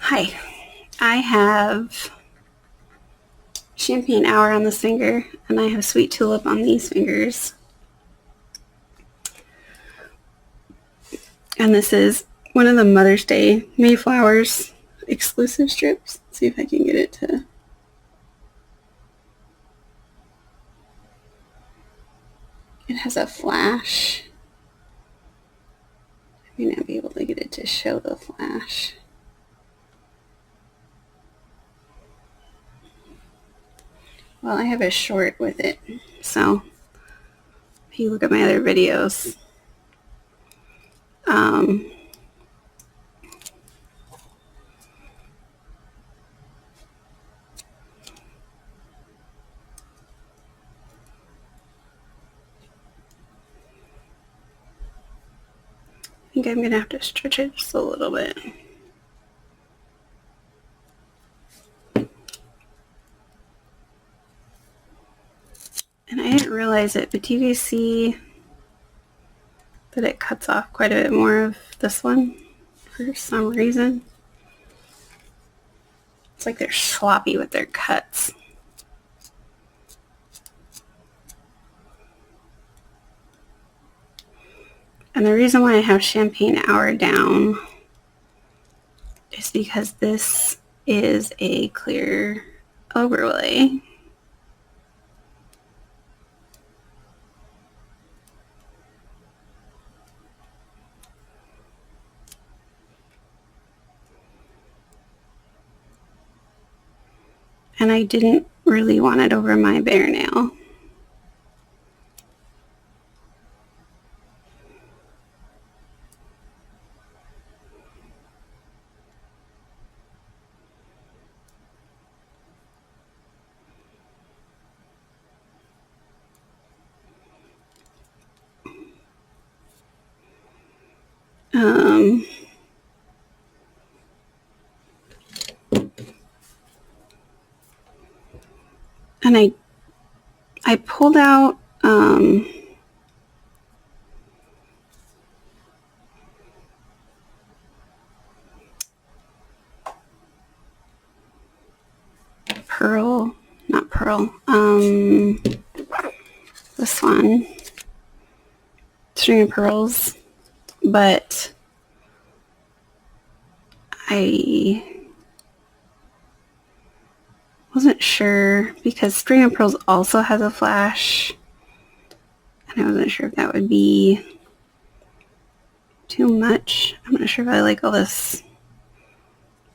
Hi, I have Champagne Hour on this finger, and I have Sweet Tulip on these fingers. And this is one of the Mother's Day Mayflowers exclusive strips. Let's see if I can get it to... It has a flash. I may not be able to get it to show the flash. Well, I have a short with it, so if you look at my other videos, I think I'm going to have to stretch it just a little bit. And I didn't realize it, but do you guys see that it cuts off quite a bit more of this one for some reason? It's like they're sloppy with their cuts. And the reason why I have Champagne Hour down is because this is a clear overlay. And I didn't really want it over my bare nail. And I pulled out not pearl, this one, string of pearls, but I wasn't sure because string of pearls also has a flash, and I wasn't sure if that would be too much. I'm not sure if I like all this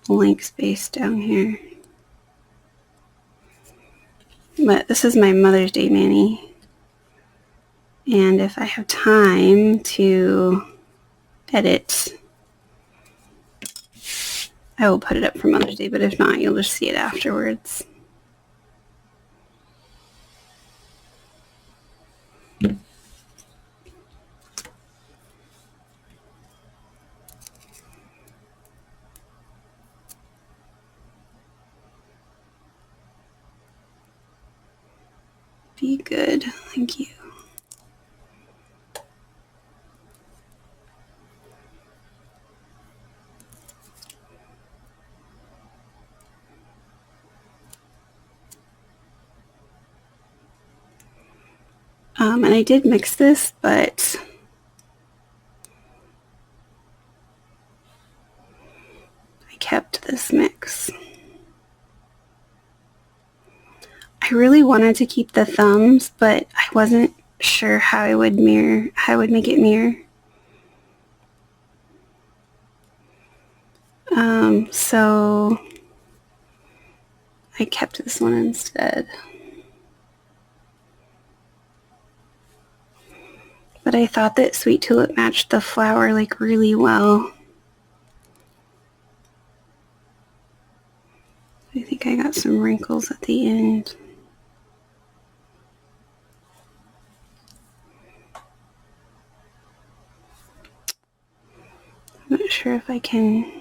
blank space down here. But this is my Mother's Day mani, and if I have time to edit, I will put it up for Mother's Day, but if not, you'll just see it afterwards. Be good. Thank you. And I did mix this, but I kept this mix. I really wanted to keep the thumbs, but I wasn't sure how I would make it mirror. So I kept this one instead. But I thought that Sweet Tulip matched the flower like really well. I think I got some wrinkles at the end. I'm not sure if I can...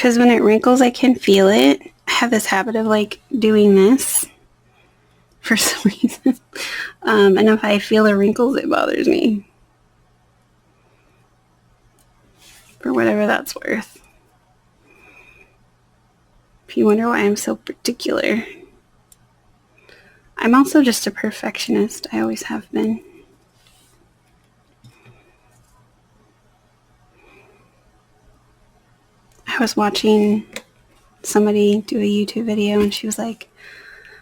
because when it wrinkles, I can feel it. I have this habit of like doing this for some reason. And if I feel the wrinkles, it bothers me. For whatever that's worth. If you wonder why I'm so particular. I'm also just a perfectionist. I always have been. I was watching somebody do a YouTube video and she was like,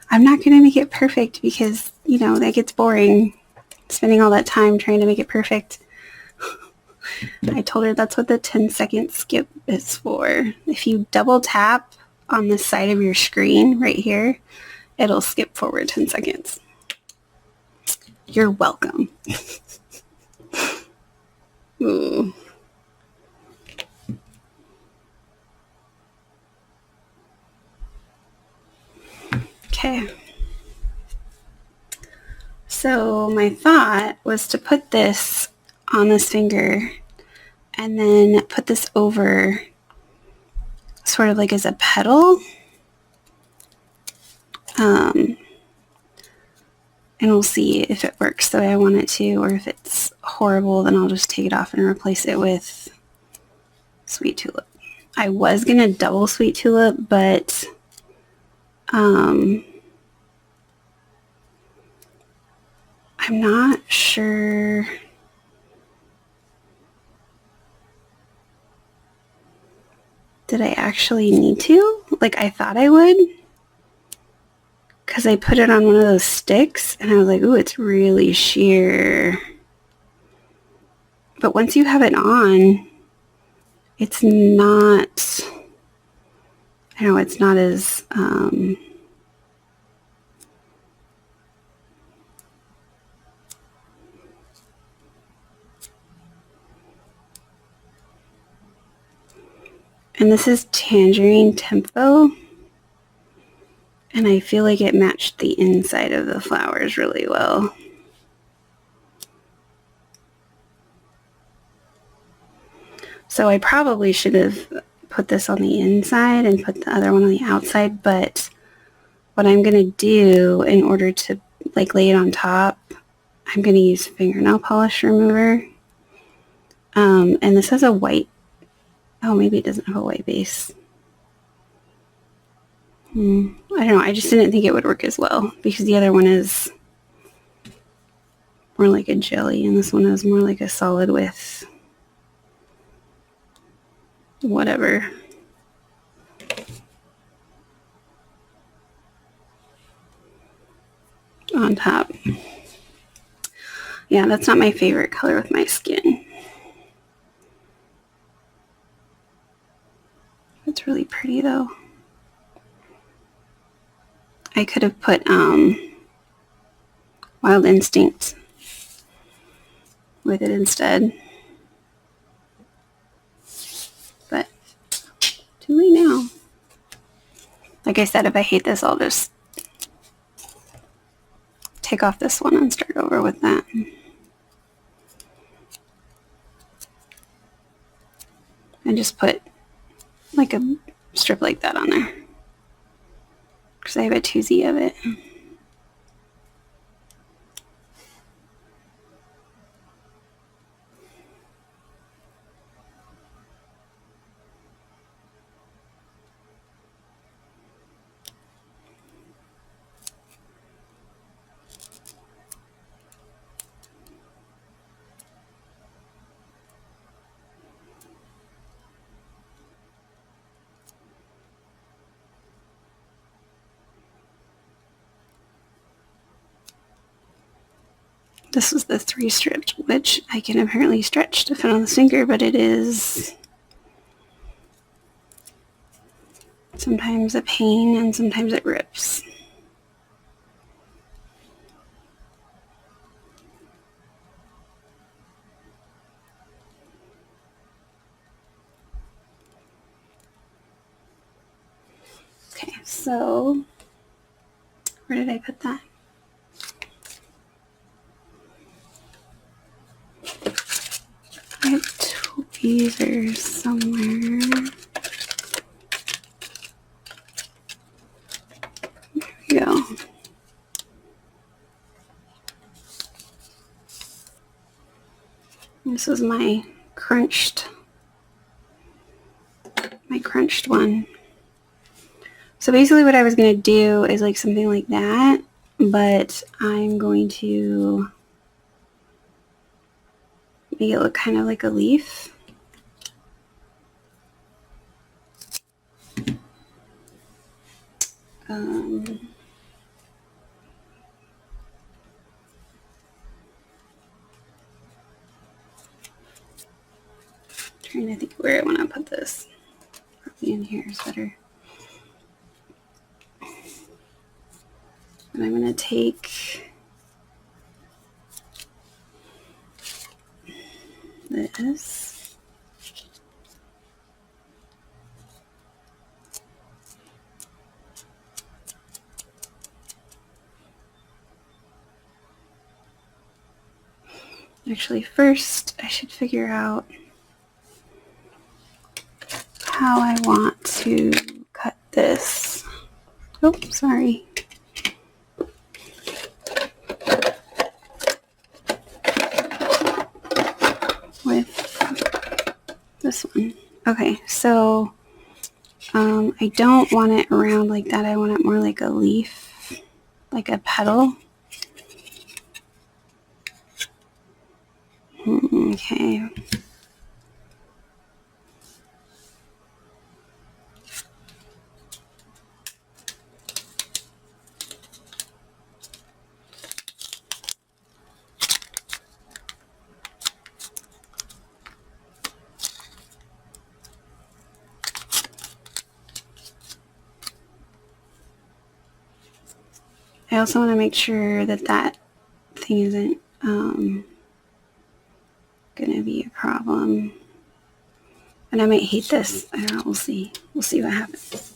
I'm not going to make it perfect because, you know, that gets boring. Spending all that time trying to make it perfect. I told her that's what the 10-second skip is for. If you double tap on the side of your screen right here, it'll skip forward 10 seconds. You're welcome. Ooh. Okay. So my thought was to put this on this finger and then put this over sort of like as a petal. And we'll see if it works the way I want it to, or if it's horrible, then I'll just take it off and replace it with Sweet Tulip. I was going to double Sweet Tulip, but I'm not sure. Did I actually need to? Like, I thought I would. Because I put it on one of those sticks, and I was like, ooh, it's really sheer. But once you have it on, it's not, I don't know, it's not as, and this is Tangerine Tempo. And I feel like it matched the inside of the flowers really well. So I probably should have put this on the inside and put the other one on the outside, but what I'm going to do in order to like lay it on top, I'm going to use fingernail polish remover. And this has a white, oh, maybe it doesn't have a white base. I don't know. I just didn't think it would work as well because the other one is more like a jelly and this one is more like a solid with whatever. On top. Yeah, that's not my favorite color with my skin. It's really pretty though. I could have put Wild Instinct with it instead. But too late now. Like I said, if I hate this, I'll just take off this one and start over with that. And just put like a strip like that on there. Because I have a 2Z of it. This is the 3 strips, which I can apparently stretch to fit on the finger, but it is sometimes a pain and sometimes it rips. Okay, so where did I put that? I have tweezers somewhere. This was my crunched one. So basically what I was going to do is like something like that, but I'm going to make it look kind of like a leaf. Trying to think where I want to put this. Probably in here is better. And I'm going to take this. Actually, first I should figure out how I want to cut this. Oh, sorry. With this one. Okay, so I don't want it around like that. I want it more like a leaf, like a petal. Okay. I also want to make sure that that thing isn't going to be a problem. And I might hate this. I don't know. We'll see. We'll see what happens.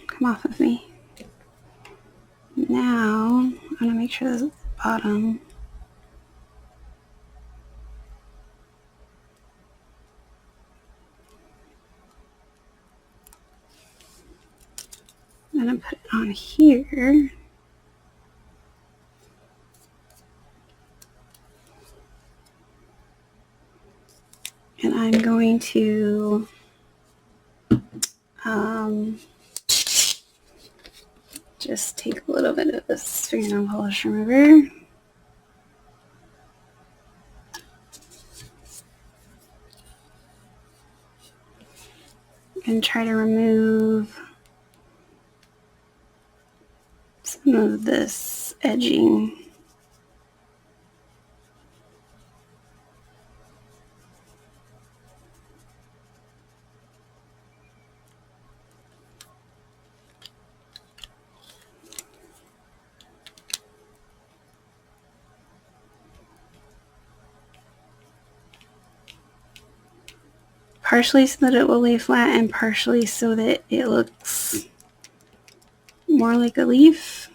Come off of me. Now, I'm going to make sure this is the bottom. I'm going to put it on here. And I'm going to just take a little bit of this fingernail polish remover. And try to remove some of this edging. Partially so that it will lay flat and partially so that it looks more like a leaf.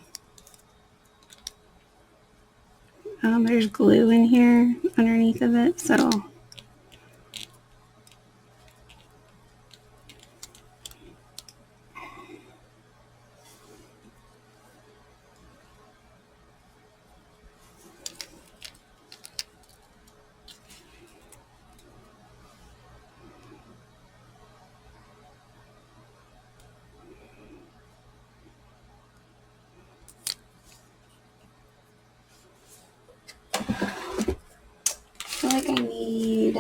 There's glue in here underneath of it, so I feel like I need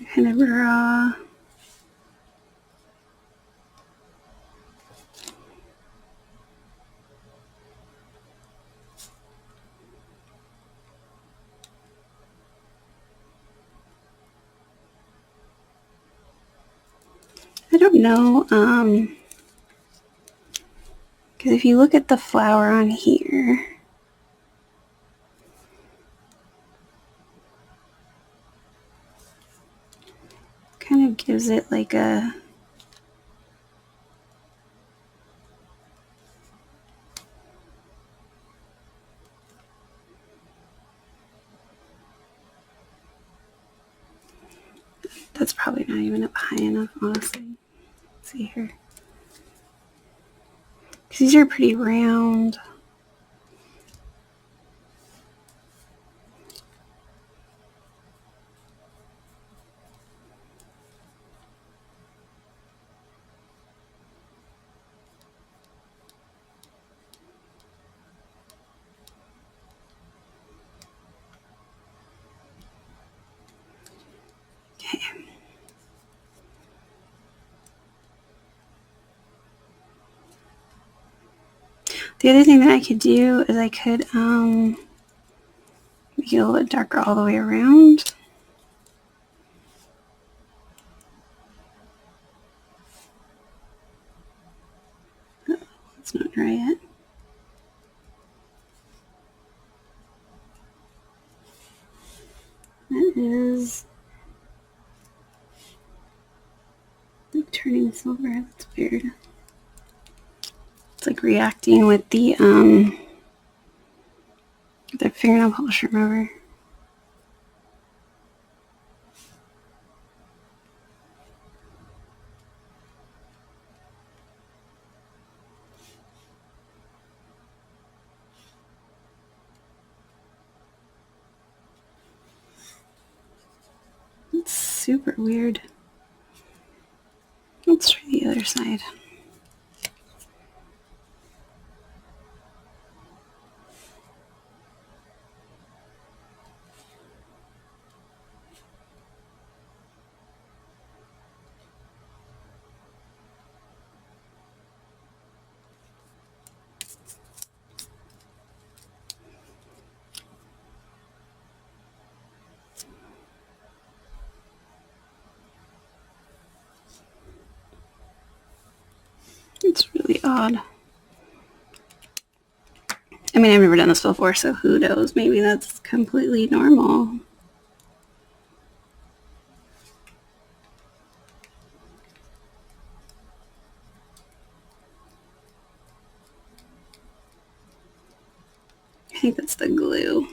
kind of raw. I don't know, because if you look at the flower on here, kind of gives it like a that's probably not even up high enough, honestly. Let's see here. Because these are pretty round. Okay. The other thing that I could do is I could make it a little bit darker all the way around. Oh, it's not dry yet. That is like turning silver. That's weird. It's like reacting with the fingernail polish remover. It's super weird. Let's try the other side. It's really odd. I mean, I've never done this before, so who knows? Maybe that's completely normal. I think that's the glue.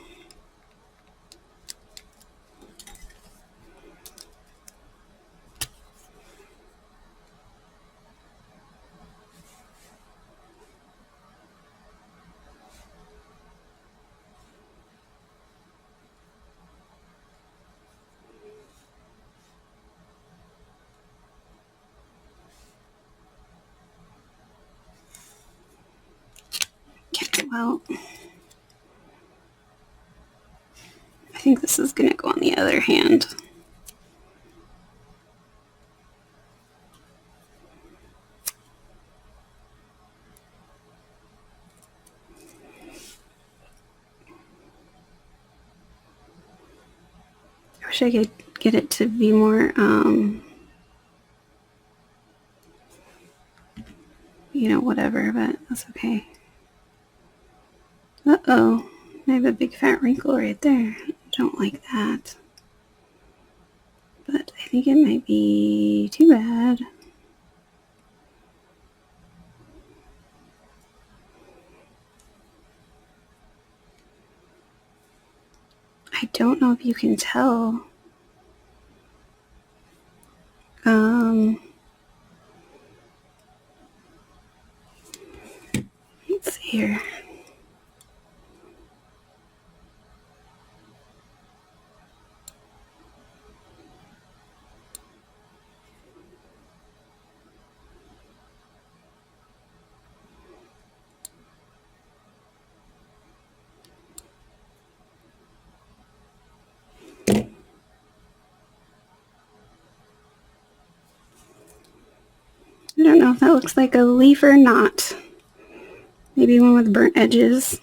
Okay, well, I think this is going to go on the other hand. I wish I could get it to be more, whatever, but that's okay. Uh-oh, I have a big fat wrinkle right there. I don't like that. But I think it might be too bad. I don't know if you can tell. Let's see here. don't know if that looks like a leaf or not. Maybe one with burnt edges.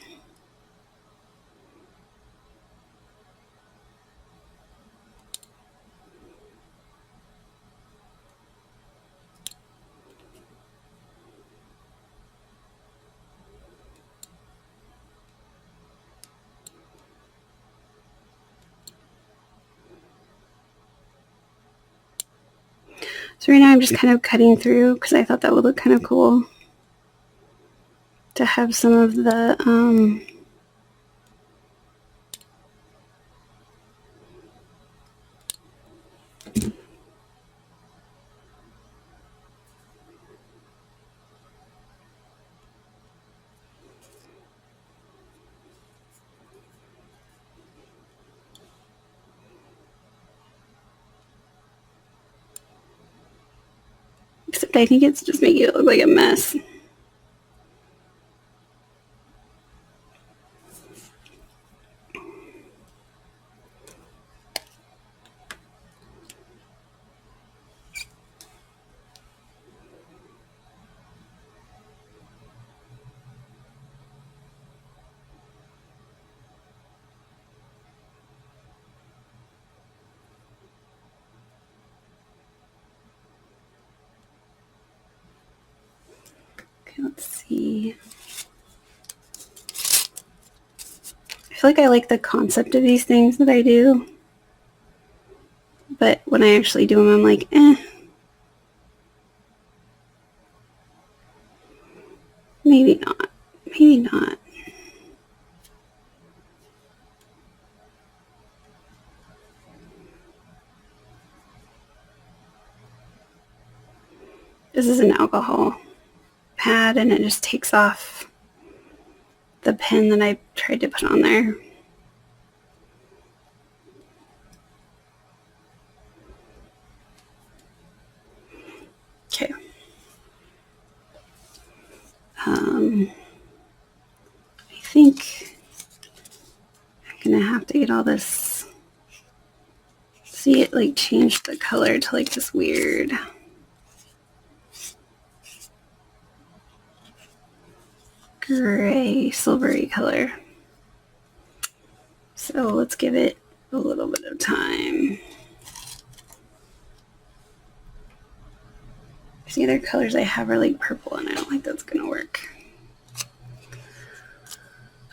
So right now I'm just kind of cutting through because I thought that would look kind of cool to have some of the except I think it's just making it look like a mess. Okay, let's see. I feel like I like the concept of these things that I do, but when I actually do them, I'm like, maybe not. Maybe not. This is an alcohol pad, and it just takes off the pen that I tried to put on there. Okay. I think I'm gonna have to get all this. See, it like changed the color to like this weird gray, silvery color. So let's give it a little bit of time. The other colors I have are like purple, and I don't think that's gonna work.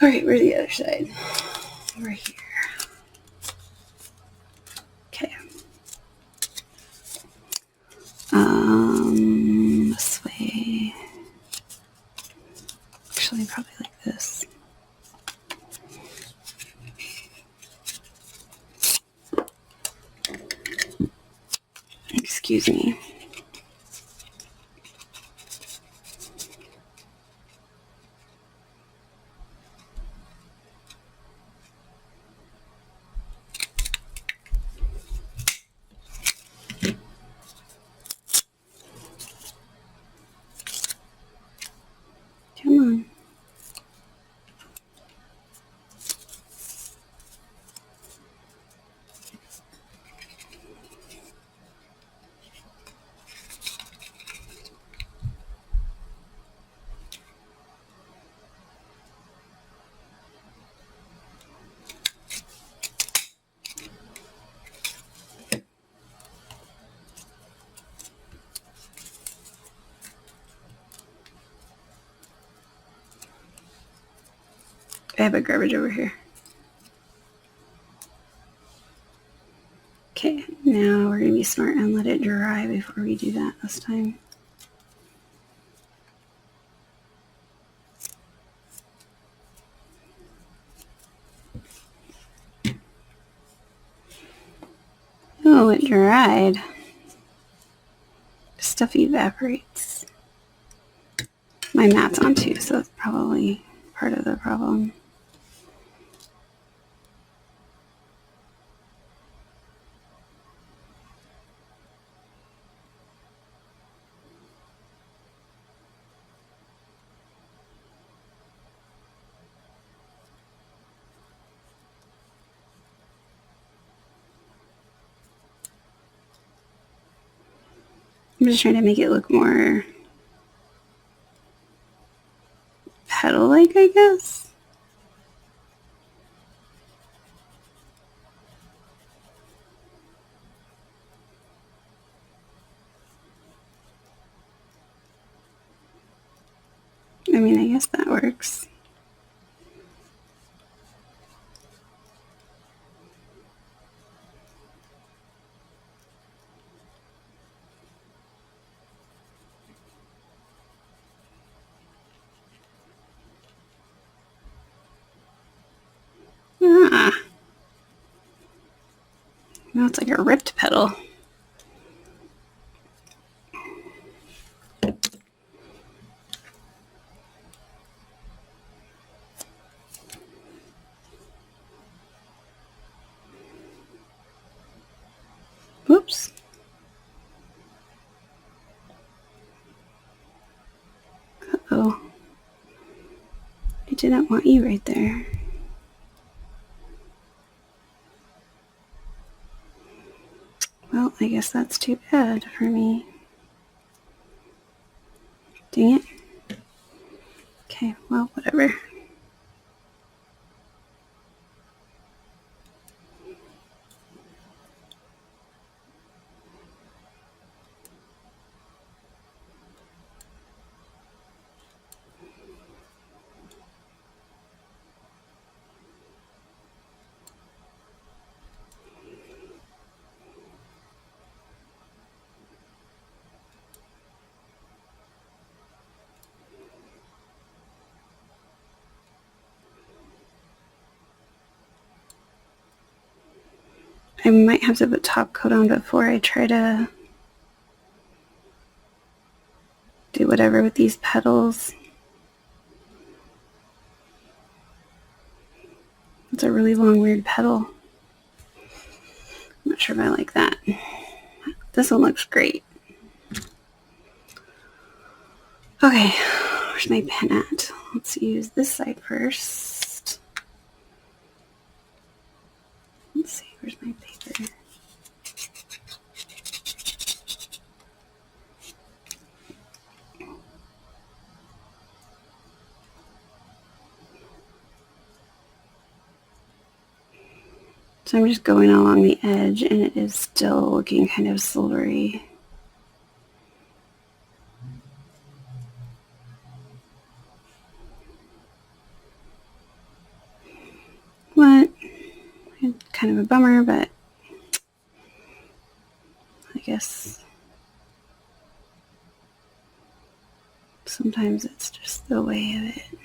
All right, where's the other side? Over here. Okay. This way. Actually, probably like this. Excuse me. Come on. I have a garbage over here. Okay, now we're gonna be smart and let it dry before we do that this time. Oh, it dried. Stuff evaporates. My mat's on too, so that's probably part of the problem. I'm just trying to make it look more petal-like, I guess. I mean, I guess that works. Ah. Now it's like a ripped petal. Whoops. Uh-oh. I didn't want you right there. Well, I guess that's too bad for me. Dang it. Okay, well, whatever. I might have to put top coat on before I try to do whatever with these petals. It's a really long, weird petal. I'm not sure if I like that. This one looks great. Okay, where's my pen at? Let's use this side first. Let's see, where's my paper? So I'm just going along the edge and it is still looking kind of silvery. What? Kind of a bummer, but I guess sometimes it's just the way of it.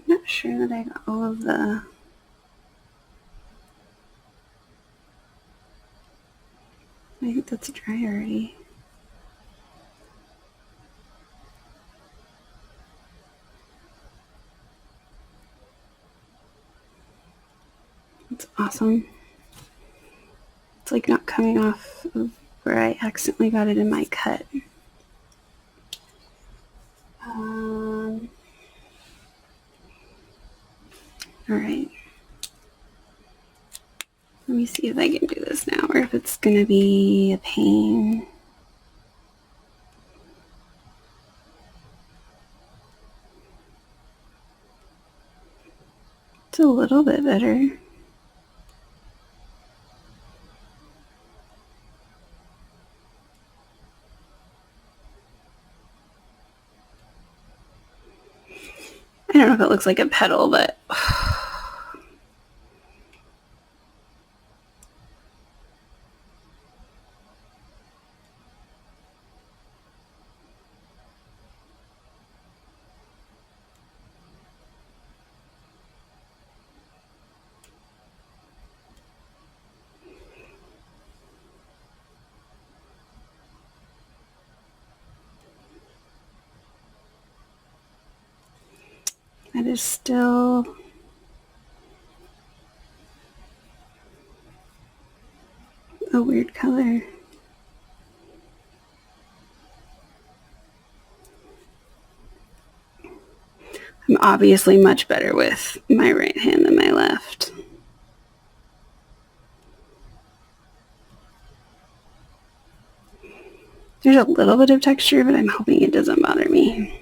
I'm not sure that I got all of the... I think that's dry already. That's awesome. It's like not coming off of where I accidentally got it in my cut. Alright. Let me see if I can do this now, or if it's going to be a pain. It's a little bit better. I don't know if it looks like a petal, but that is still a a weird color. I'm obviously much better with my right hand than my left. There's a little bit of texture, but I'm hoping it doesn't bother me.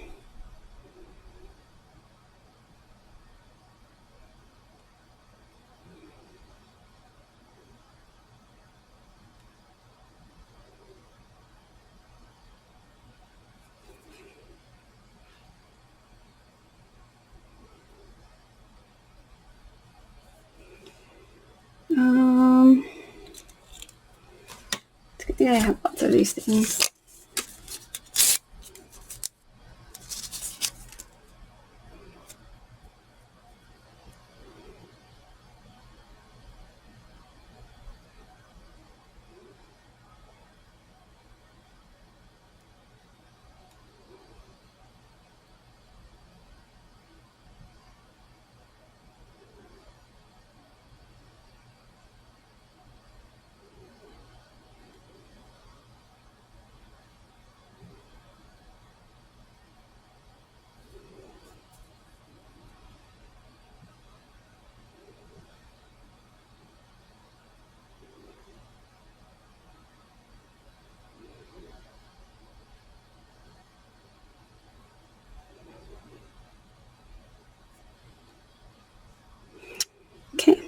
It's good thing I have lots of these things. Okay.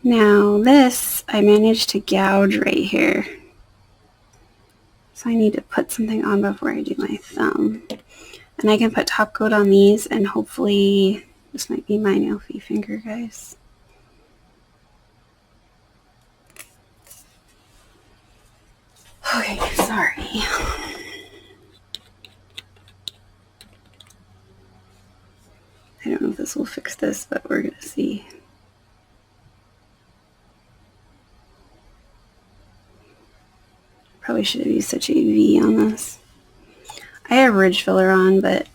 Now this, I managed to gouge right here. So I need to put something on before I do my thumb. And I can put top coat on these and hopefully, this might be my Nailfee finger, guys. Okay, sorry. I don't know if this will fix this, but we're going to see. Probably should have used such a V on this. I have ridge filler on, but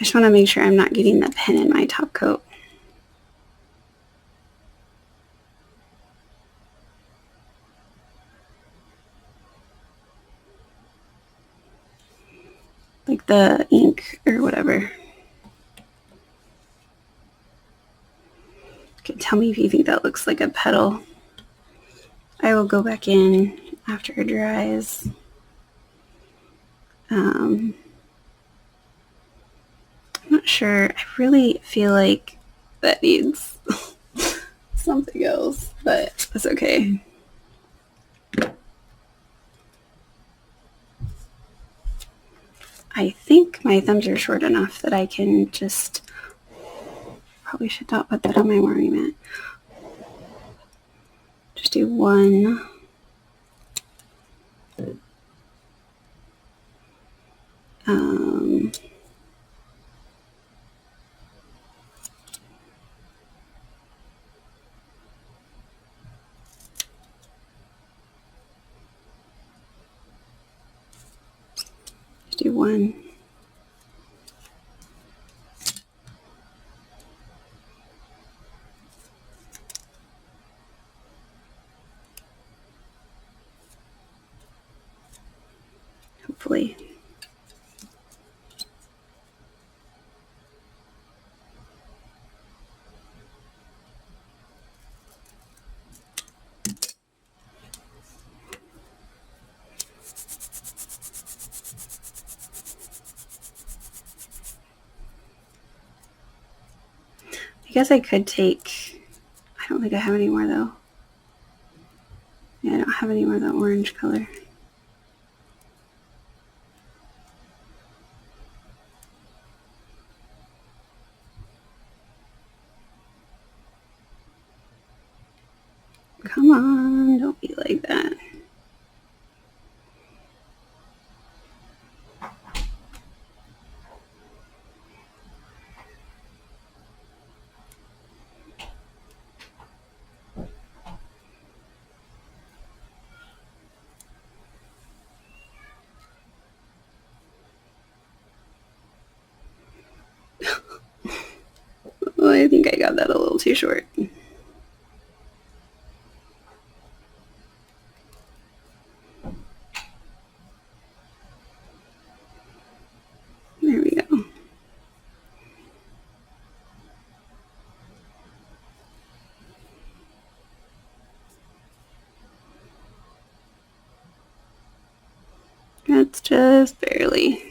I just want to make sure I'm not getting the pen in my top coat. Like the ink or whatever. Okay, tell me if you think that looks like a petal. I will go back in after it dries. I'm not sure. I really feel like that needs something else, but that's okay. I think my thumbs are short enough that I can just, probably should not put that on my wiring mat. Just do one. Just do one. Hopefully. I guess I could take, I don't think I have any more though. Yeah, I don't have any more of that orange color. like that. Oh, I think I got that a little too short. There we go. That's just barely.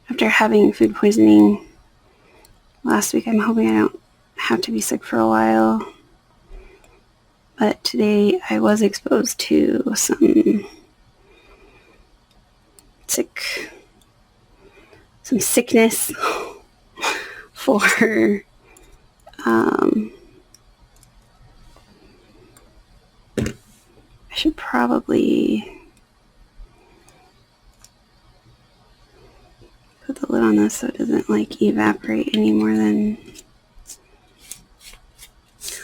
After having food poisoning last week, I'm hoping I don't have to be sick for a while. But today I was exposed to some sickness for I should probably put the lid on this so it doesn't like evaporate any more than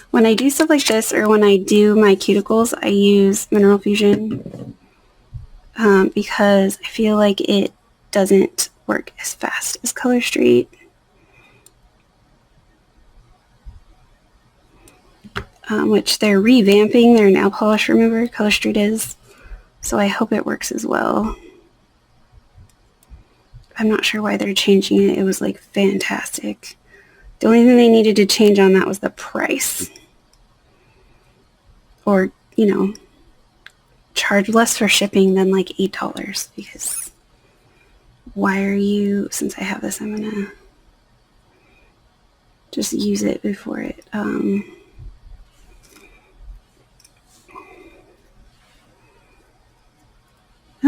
when I do stuff like this, or when I do my cuticles, I use Mineral Fusion because I feel like it doesn't work as fast as Color Street. Which they're revamping their nail polish remover, Color Street is, so I hope it works as well. I'm not sure why they're changing it. It was like fantastic. The only thing they needed to change on that was the price. Or, you know, charge less for shipping than like $8, because why are you, since I have this, I'm gonna just use it before it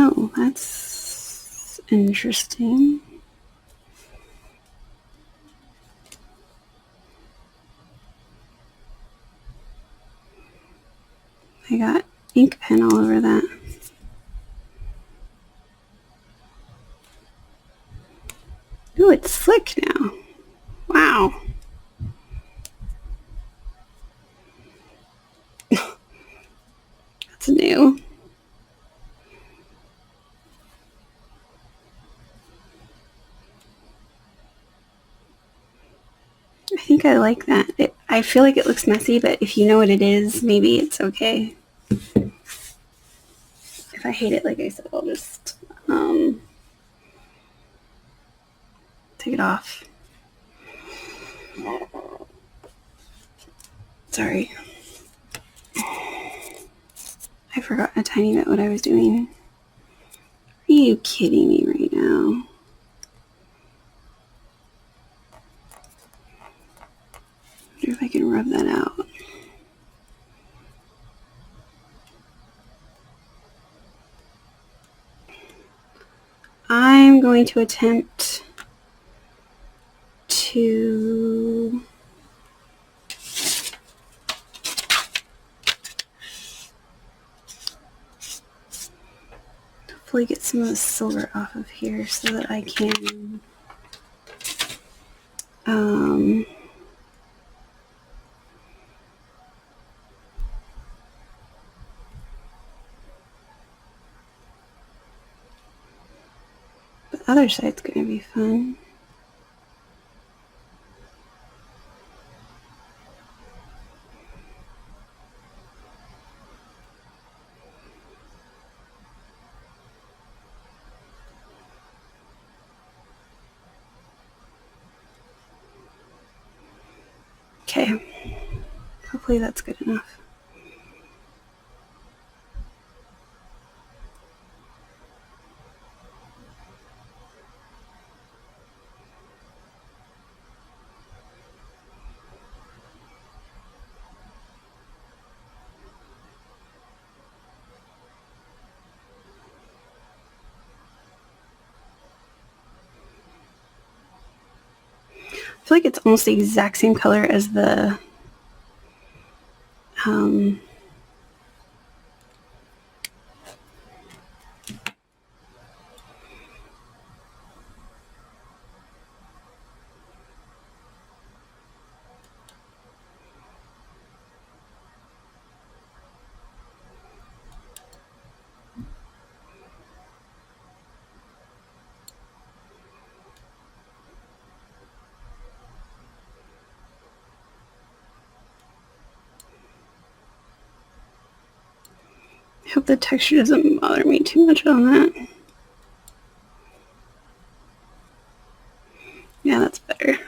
oh, that's interesting. I got ink pen all over that. Ooh, it's slick now. Wow. That's new. I think I like that. I feel like it looks messy, but if you know what it is, maybe it's okay. If I hate it, like I said, I'll just take it off. Sorry. I forgot a tiny bit what I was doing. Are you kidding me right now? I wonder if I can rub that out. I'm going to attempt to hopefully get some of the silver off of here so that I can the other side's going to be fun. Okay, hopefully that's good enough. feel like it's almost the exact same color as the I hope the texture doesn't bother me too much on that. Yeah, that's better.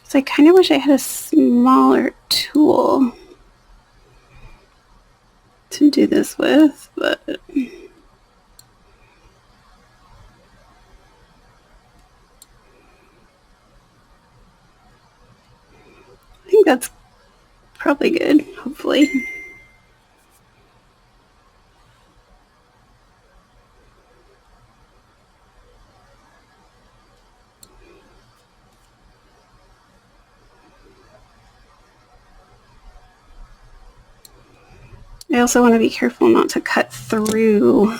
So I kind of wish I had a smaller tool to do this with, but I think that's probably good, hopefully. I also want to be careful not to cut through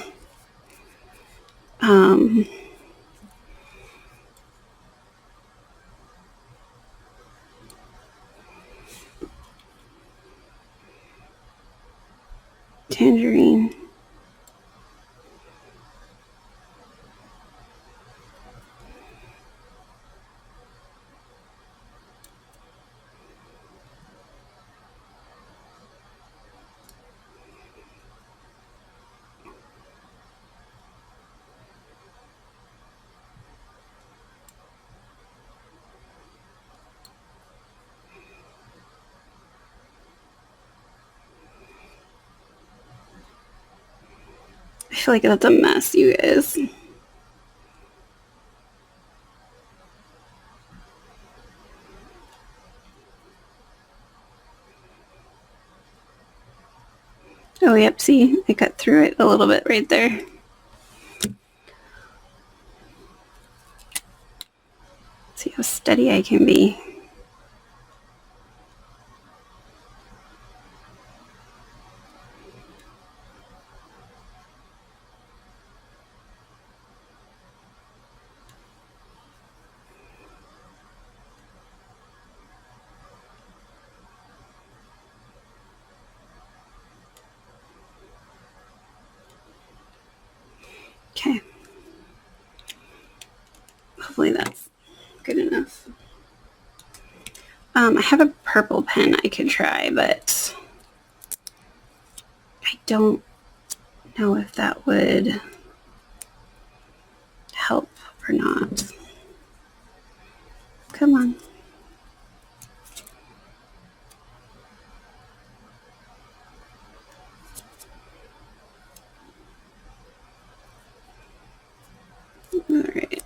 tangerine. I feel like that's a mess, you guys. Oh, yep, see, I cut through it a little bit right there. See how steady I can be. Okay. Hopefully that's good enough. I have a purple pen I could try, but I don't know if that would help or not. Come on. All right.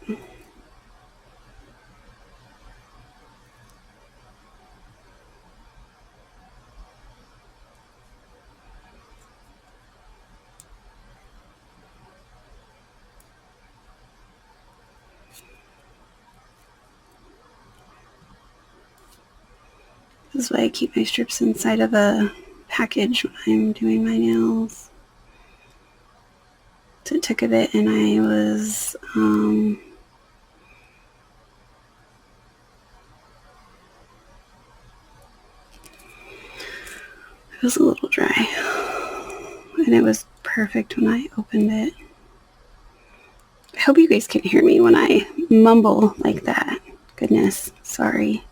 This is why I keep my strips inside of a package when I'm doing my nails. So it took a bit, and I was it was a little dry, and it was perfect when I opened it. I hope you guys can hear me when I mumble like that. Goodness, sorry.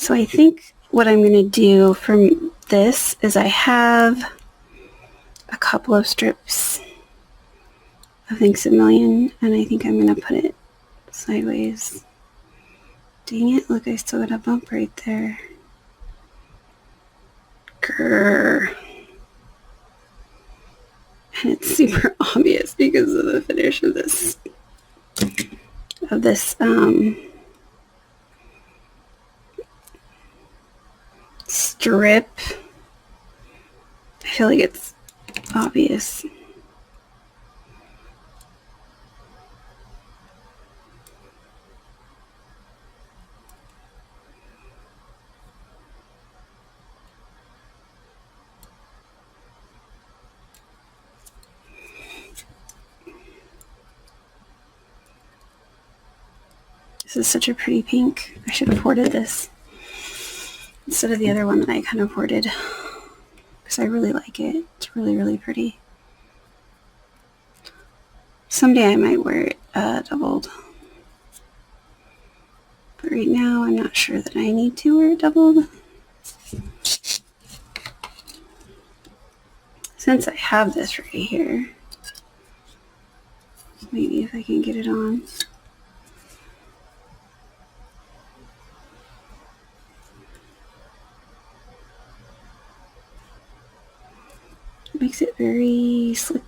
So I think what I'm going to do from this is I have a couple of strips of Thanks a Million, and I think I'm going to put it sideways. Dang it, look, I still got a bump right there. Grrr. And it's super obvious because of the finish of this strip. I feel like it's obvious. This is such a pretty pink. I should have hoarded this instead of the other one that I kind of hoarded, because I really like it. It's really, really pretty. Someday I might wear it doubled. But right now I'm not sure that I need to wear it doubled. Since I have this right here, maybe if I can get it on. It makes it very slick.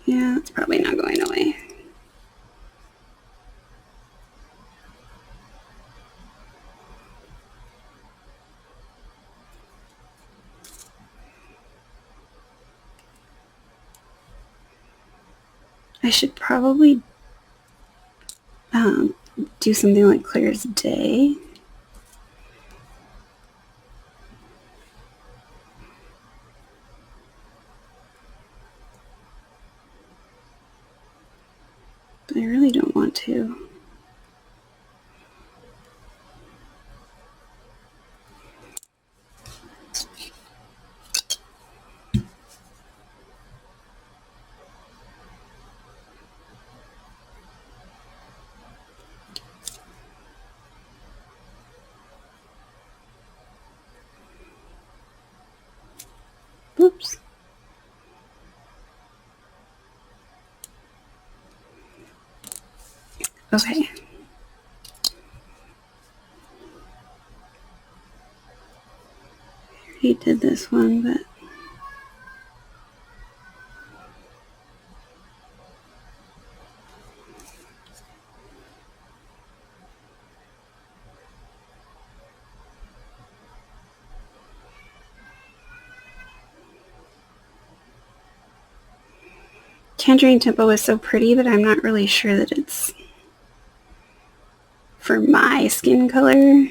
Yeah, it's probably not going away. I should probably do something like clear as day. But I really don't want to. Oops. Okay. I already did this one, but Tangerine Tempo is so pretty, but I'm not really sure that it's for my skin color.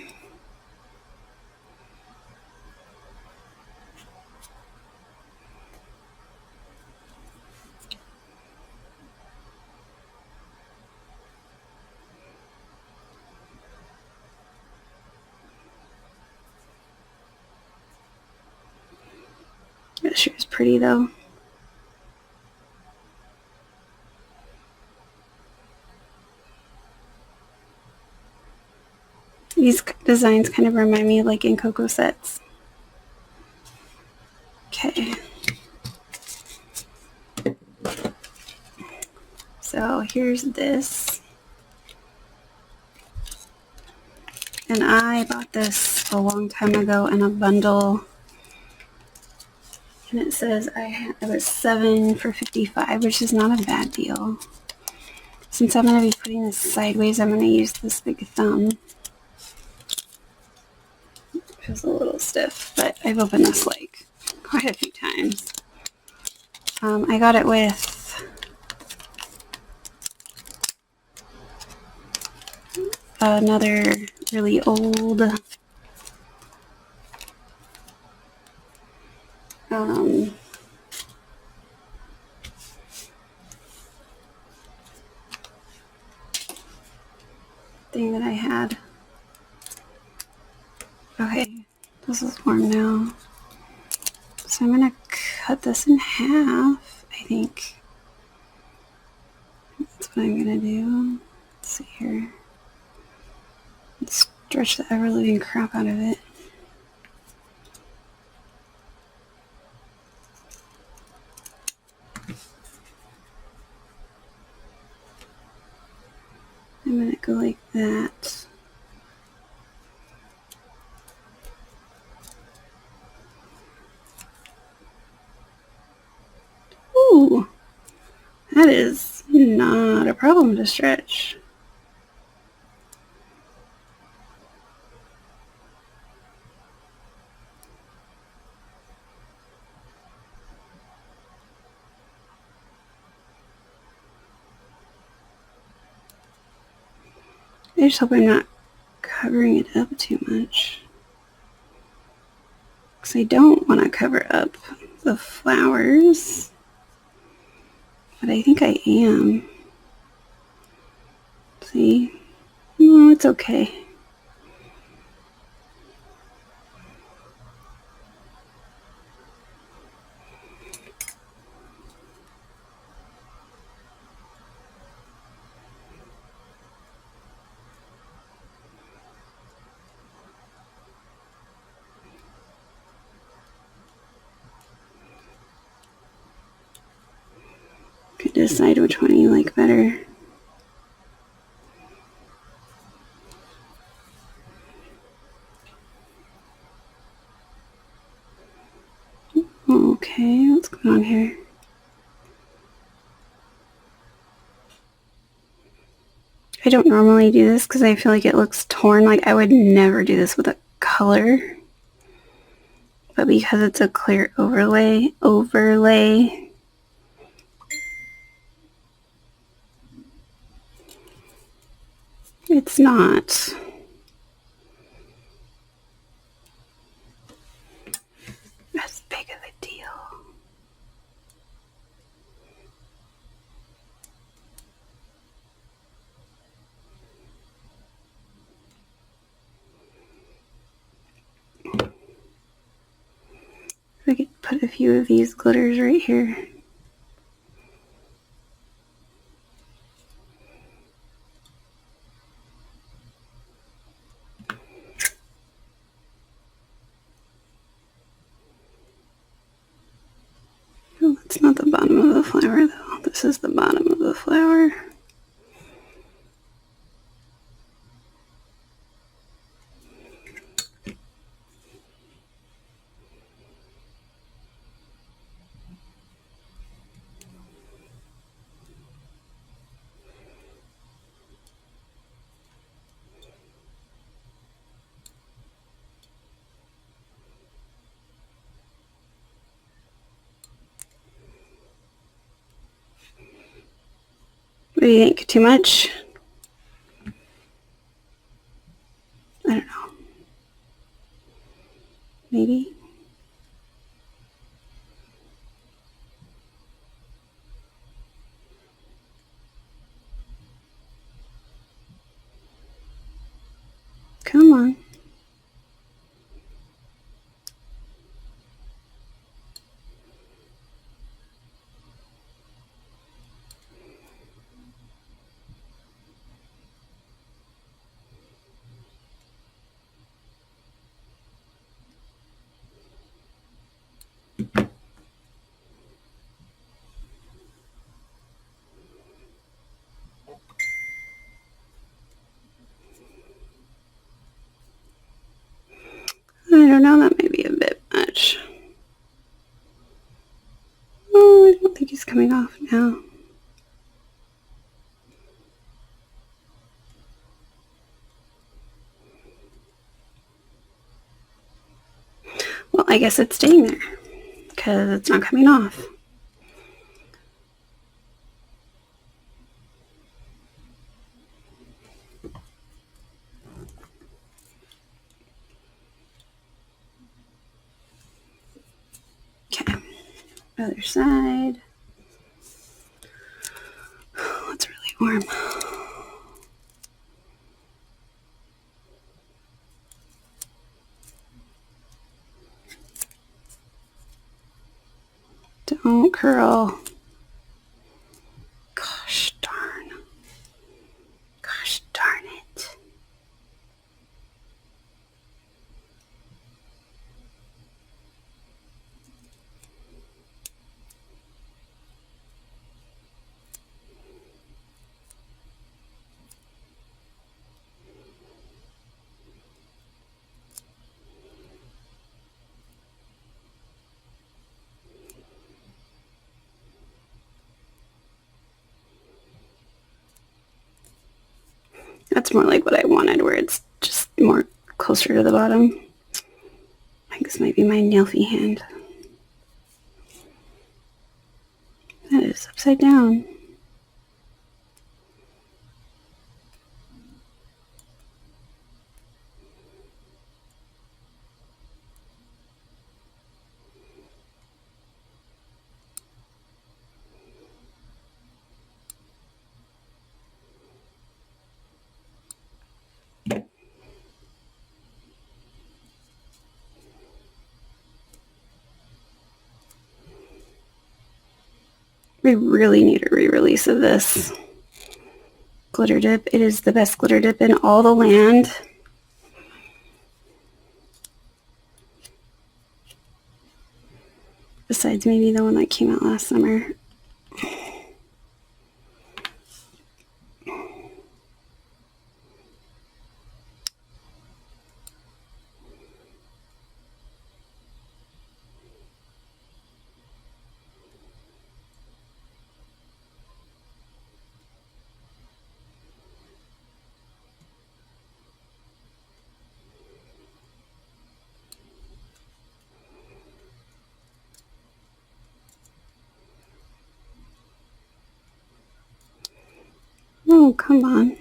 That sure is pretty though. These designs kind of remind me of like in Coco sets. Okay. So here's this. And I bought this a long time ago in a bundle. And it says it was 7 for $55, which is not a bad deal. Since I'm going to be putting this sideways, I'm going to use this big thumb. It feels a little stiff, but I've opened this like quite a few times. I got it with another really old thing that I had. Okay, this is warm now. So I'm gonna cut this in half, I think. That's what I'm gonna do. Let's see here. Let's stretch the ever-living crap out of it. I'm gonna go like that. Ooh, that is not a problem to stretch. I just hope I'm not covering it up too much, because I don't want to cover up the flowers, but I think I am. See? No, it's okay. Could decide which one you like better. Okay, what's going on here? I don't normally do this because I feel like it looks torn. Like I would never do this with a color. But because it's a clear overlay, it's not as big of a deal. I could put a few of these glitters right here. Oh, that's not the bottom of the flower though. This is the bottom of the flower. What do you think? Too much? I don't know. Maybe? Come on. I don't know, that may be a bit much. Oh, I don't think he's coming off now. Well, I guess it's staying there because it's not coming off. Okay, other side. Oh, it's really warm. Don't curl. Gosh darn. that's more like what I wanted, where it's just more closer to the bottom. I think this might be my Nailfee hand. That is upside down. We really need a re-release of this glitter dip. It is the best glitter dip in all the land. Besides maybe the one that came out last summer. Oh, come on.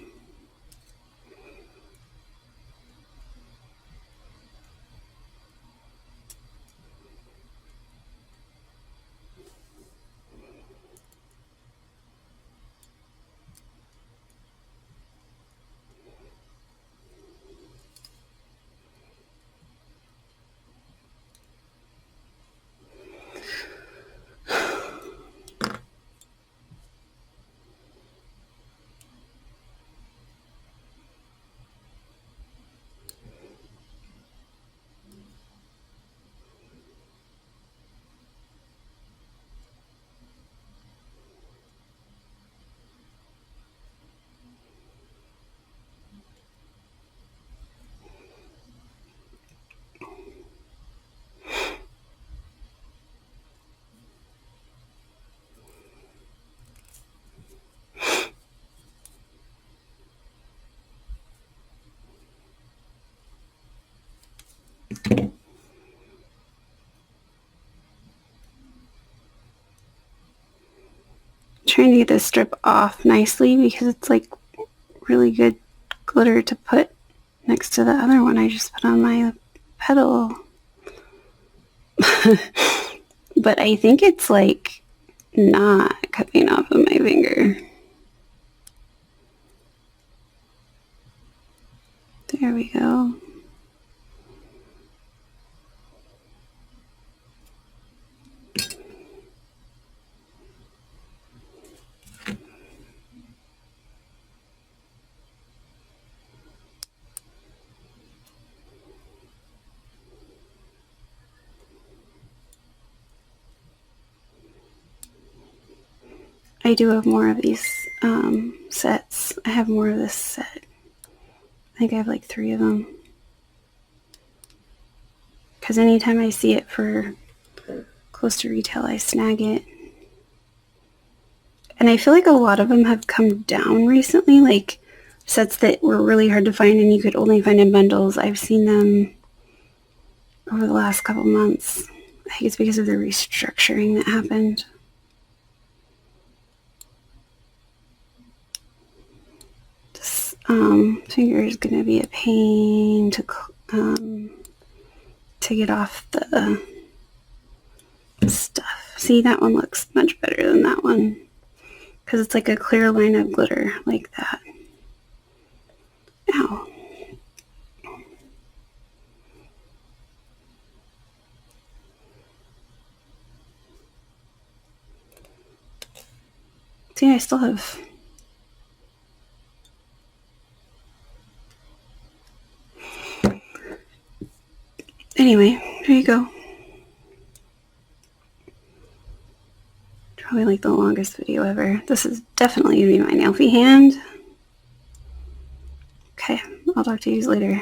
Trying to get this strip off nicely because it's like really good glitter to put next to the other one I just put on my petal. But I think it's like not coming off of my finger. There we go. I do have more of these sets. I have more of this set. I think I have like 3 of them. Because anytime I see it for close to retail, I snag it. And I feel like a lot of them have come down recently, like sets that were really hard to find and you could only find in bundles. I've seen them over the last couple months. I think it's because of the restructuring that happened. This finger is going to be a pain to get off the stuff. See, that one looks much better than that one because it's like a clear line of glitter like that. Ow. See, I still have... Anyway, here you go. Probably like the longest video ever. This is definitely going to be my Nailfee hand. Okay, I'll talk to you later.